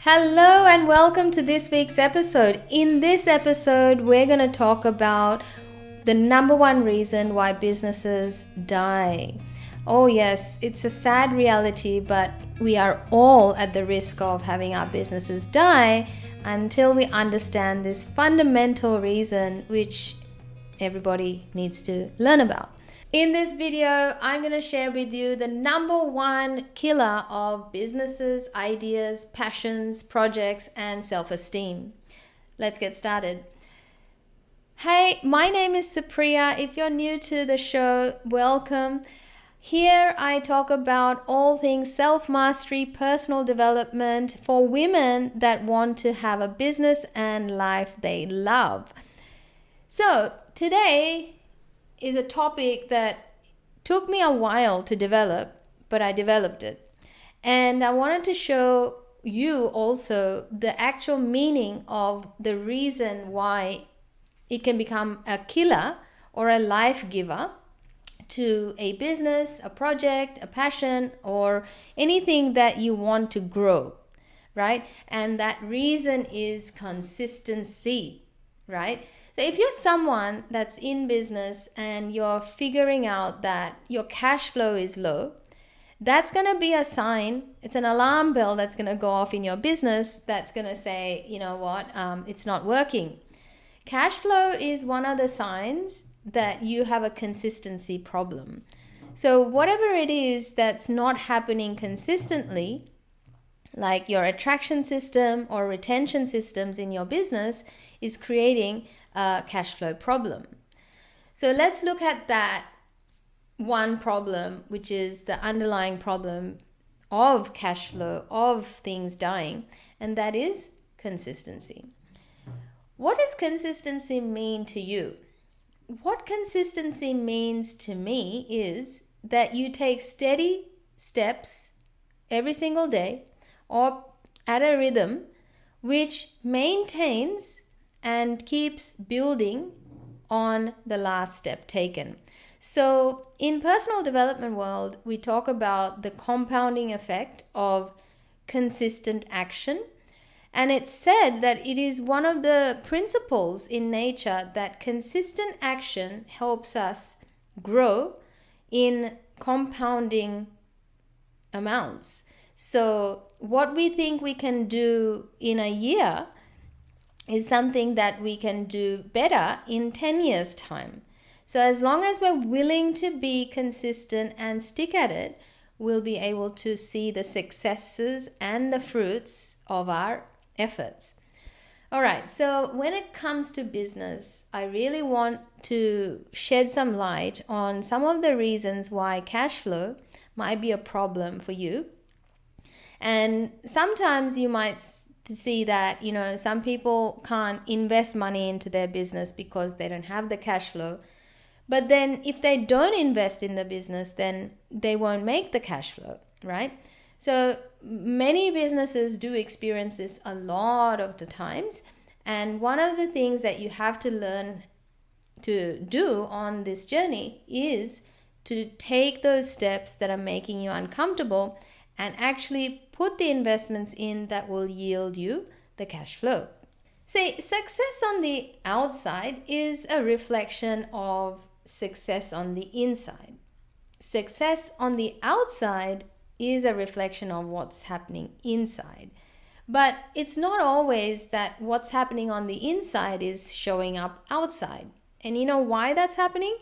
Hello and welcome to this week's episode. In this episode, we're going to talk about the number one reason why businesses die. Oh yes, it's a sad reality, but we are all at the risk of having our businesses die until we understand this fundamental reason which everybody needs to learn about. In this video, I'm going to share with you the number one killer of businesses, ideas, passions, projects, and self-esteem. Let's get started. Hey, my name is Supriya. If you're new to the show, welcome. Here I talk about all things self-mastery, personal development for women that want to have a business and life they love. So today is a topic that took me a while to develop, but I developed it. And I wanted to show you also the actual meaning of the reason why it can become a killer or a life giver to a business, a project, a passion, or anything that you want to grow, right? And that reason is consistency, right? So if you're someone that's in business and you're figuring out that your cash flow is low, that's going to be a sign. It's an alarm bell that's going to go off in your business that's going to say, you know what, it's not working. Cash flow is one of the signs that you have a consistency problem. So whatever it is that's not happening consistently, like your attraction system or retention systems in your business, is creating a cash flow problem. So let's look at that one problem, which is the underlying problem of cash flow, of things dying, and that is consistency. What does consistency mean to you? What consistency means to me is that you take steady steps every single day or at a rhythm which maintains and keeps building on the last step taken. So in personal development world, we talk about the compounding effect of consistent action. And it's said that it is one of the principles in nature that consistent action helps us grow in compounding amounts. So what we think we can do in a year is something that we can do better in 10 years' time. So as long as we're willing to be consistent and stick at it, we'll be able to see the successes and the fruits of our efforts. All right, so when it comes to business, I really want to shed some light on some of the reasons why cash flow might be a problem for you. And sometimes you might see that, some people can't invest money into their business because they don't have the cash flow. But then if they don't invest in the business, then they won't make the cash flow, right? So many businesses do experience this a lot of the times. And one of the things that you have to learn to do on this journey is to take those steps that are making you uncomfortable and actually put the investments in that will yield you the cash flow. See, success on the outside is a reflection of success on the inside. Success on the outside is a reflection of what's happening inside. But it's not always that what's happening on the inside is showing up outside. And you know why that's happening?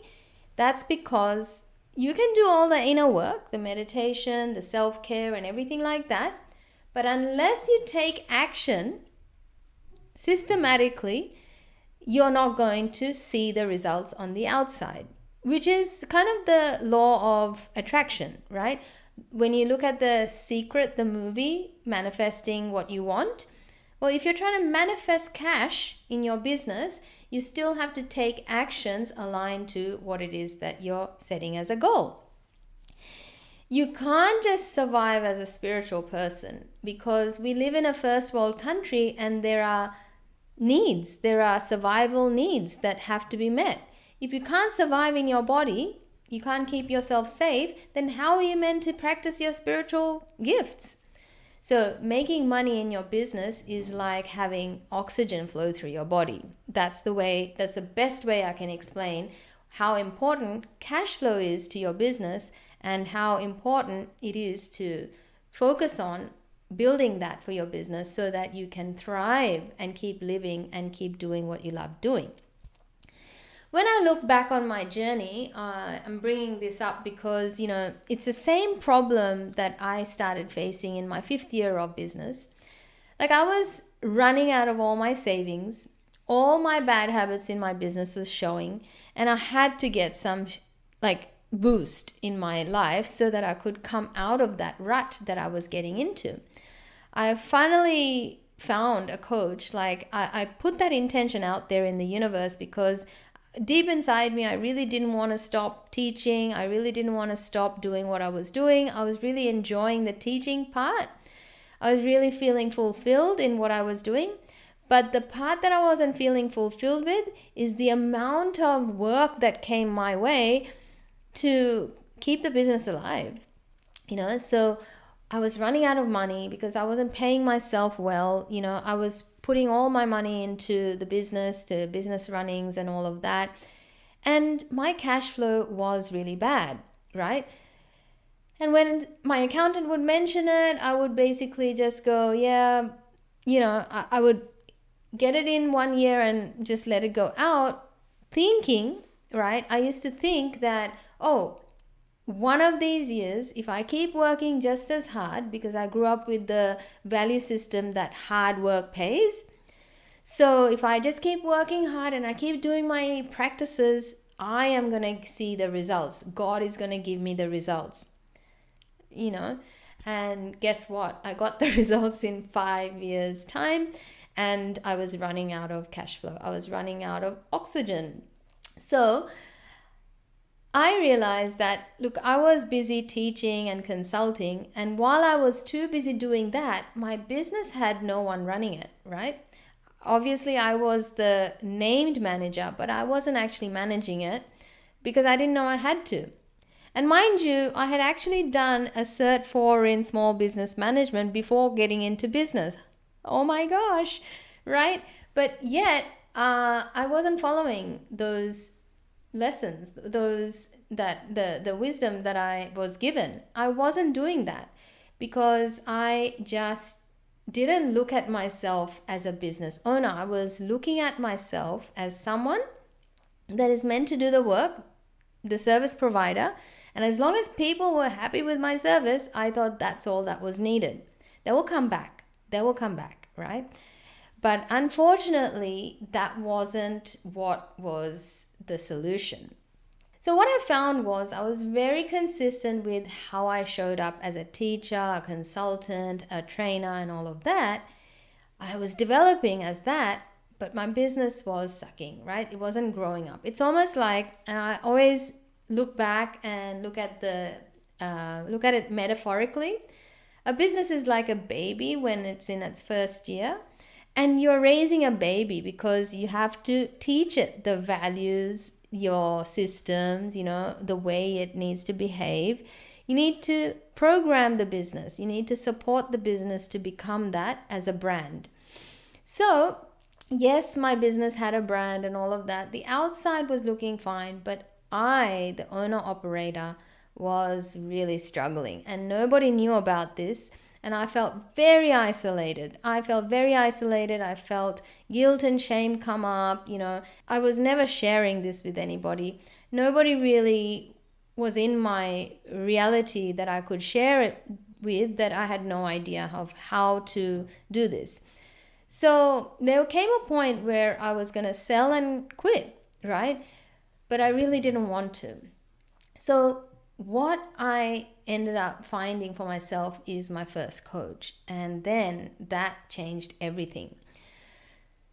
That's because you can do all the inner work, the meditation, the self-care and everything like that. But unless you take action systematically, you're not going to see the results on the outside, which is kind of the law of attraction, right? When you look at The Secret, the movie, manifesting what you want, well, if you're trying to manifest cash in your business, you still have to take actions aligned to what it is that you're setting as a goal. You can't just survive as a spiritual person because we live in a first world country and there are survival needs that have to be met. If you can't survive in your body, you can't keep yourself safe, then how are you meant to practice your spiritual gifts? So making money in your business is like having oxygen flow through your body. That's the best way I can explain how important cash flow is to your business and how important it is to focus on building that for your business so that you can thrive and keep living and keep doing what you love doing. When I look back on my journey, I'm bringing this up because, it's the same problem that I started facing in my 5th year of business. Like, I was running out of all my savings, all my bad habits in my business was showing, and I had to get some boost in my life so that I could come out of that rut that I was getting into. I finally found a coach. I put that intention out there in the universe because deep inside me, I really didn't want to stop teaching. I really didn't want to stop doing what I was doing. I was really enjoying the teaching part. I was really feeling fulfilled in what I was doing. But the part that I wasn't feeling fulfilled with is the amount of work that came my way to keep the business alive. So I was running out of money because I wasn't paying myself well. I was putting all my money into the business, to business runnings and all of that. And my cash flow was really bad, right? And when my accountant would mention it, I would basically just go, yeah, I would get it in 1 year and just let it go out, thinking, right? I used to think that, one of these years, if I keep working just as hard, because I grew up with the value system that hard work pays. So if I just keep working hard and I keep doing my practices, I am going to see the results. God is going to give me the results, And guess what? I got the results in 5 years' time, and I was running out of cash flow. I was running out of oxygen. So I realized that, look, I was busy teaching and consulting, and while I was too busy doing that, my business had no one running it, right? Obviously, I was the named manager, but I wasn't actually managing it because I didn't know I had to. And mind you, I had actually done a Cert 4 in small business management before getting into business. Oh my gosh, right? But yet, I wasn't following those lessons, the wisdom that I was given. I wasn't doing that because I just didn't look at myself as a business owner. I was looking at myself as someone that is meant to do the work, the service provider, and as long as people were happy with my service, I thought that's all that was needed. They will come back, right? But unfortunately, that wasn't what was the solution. So what I found was I was very consistent with how I showed up as a teacher, a consultant, a trainer, and all of that. I was developing as that, but my business was sucking, right? It wasn't growing up. It's almost like, and I always look back and look at it metaphorically. A business is like a baby when it's in its first year. And you're raising a baby because you have to teach it the values, your systems, the way it needs to behave. You need to program the business. You need to support the business to become that as a brand. So, yes, my business had a brand and all of that. The outside was looking fine, but I, the owner operator, was really struggling. And nobody knew about this. And I felt very isolated. I felt guilt and shame come up. I was never sharing this with anybody. Nobody really was in my reality that I could share it with, that I had no idea of how to do this. So there came a point where I was going to sell and quit, right? But I really didn't want to. So what I ended up finding for myself is my first coach, and then that changed everything.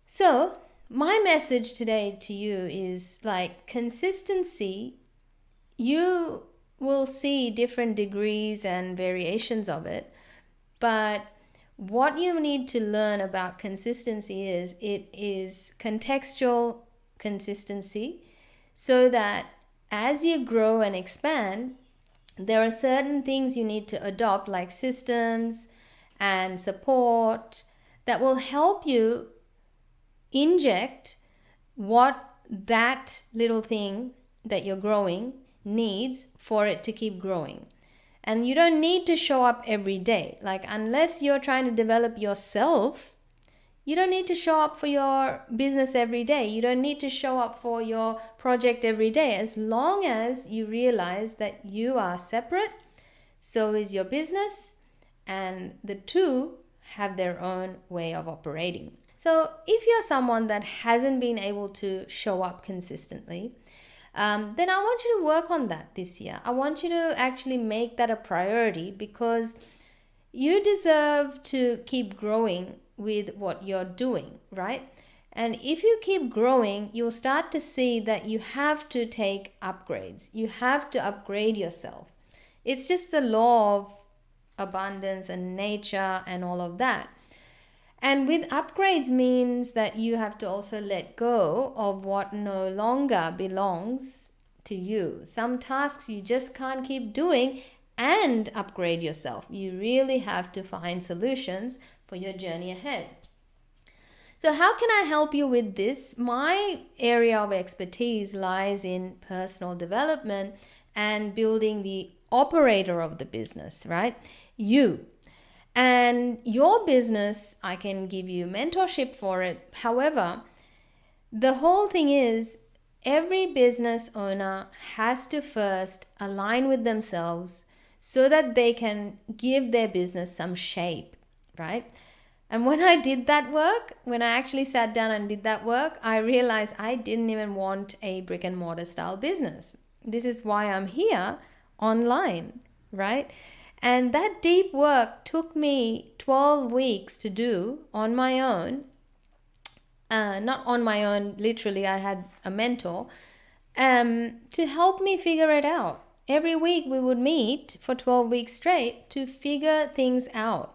So my message today to you is consistency. You will see different degrees and variations of it, but what you need to learn about consistency is it is contextual consistency, so that as you grow and expand, there are certain things you need to adopt, like systems and support that will help you inject what that little thing that you're growing needs for it to keep growing. And you don't need to show up every day. Like, unless you're trying to develop yourself, you don't need to show up for your business every day. You don't need to show up for your project every day. As long as you realize that you are separate, so is your business, and the two have their own way of operating. So if you're someone that hasn't been able to show up consistently, then I want you to work on that this year. I want you to actually make that a priority, because you deserve to keep growing with what you're doing, right? And if you keep growing, you'll start to see that you have to take upgrades. You have to upgrade yourself. It's just the law of abundance and nature and all of that. And with upgrades means that you have to also let go of what no longer belongs to you. Some tasks you just can't keep doing and upgrade yourself. You really have to find solutions for your journey ahead. So how can I help you with this? My area of expertise lies in personal development and building the operator of the business, right? You. And your business, I can give you mentorship for it. However, the whole thing is, every business owner has to first align with themselves so that they can give their business some shape, right? And when I did that work, when I actually sat down and did that work, I realized I didn't even want a brick and mortar style business. This is why I'm here online, right? And that deep work took me 12 weeks to do on my own. Not on my own, literally, I had a mentor to help me figure it out. Every week we would meet for 12 weeks straight to figure things out.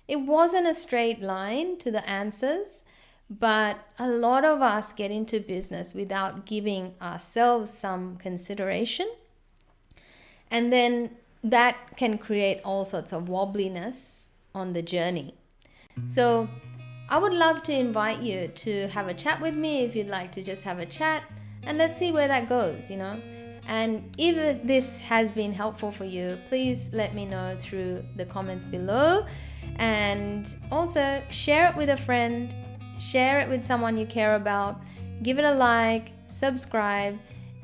It wasn't a straight line to the answers, but a lot of us get into business without giving ourselves some consideration. And then that can create all sorts of wobbliness on the journey. So I would love to invite you to have a chat with me if you'd like to just have a chat, and let's see where that goes, And if this has been helpful for you, please let me know through the comments below. And also share it with a friend, share it with someone you care about, give it a like, subscribe,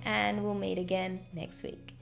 and we'll meet again next week.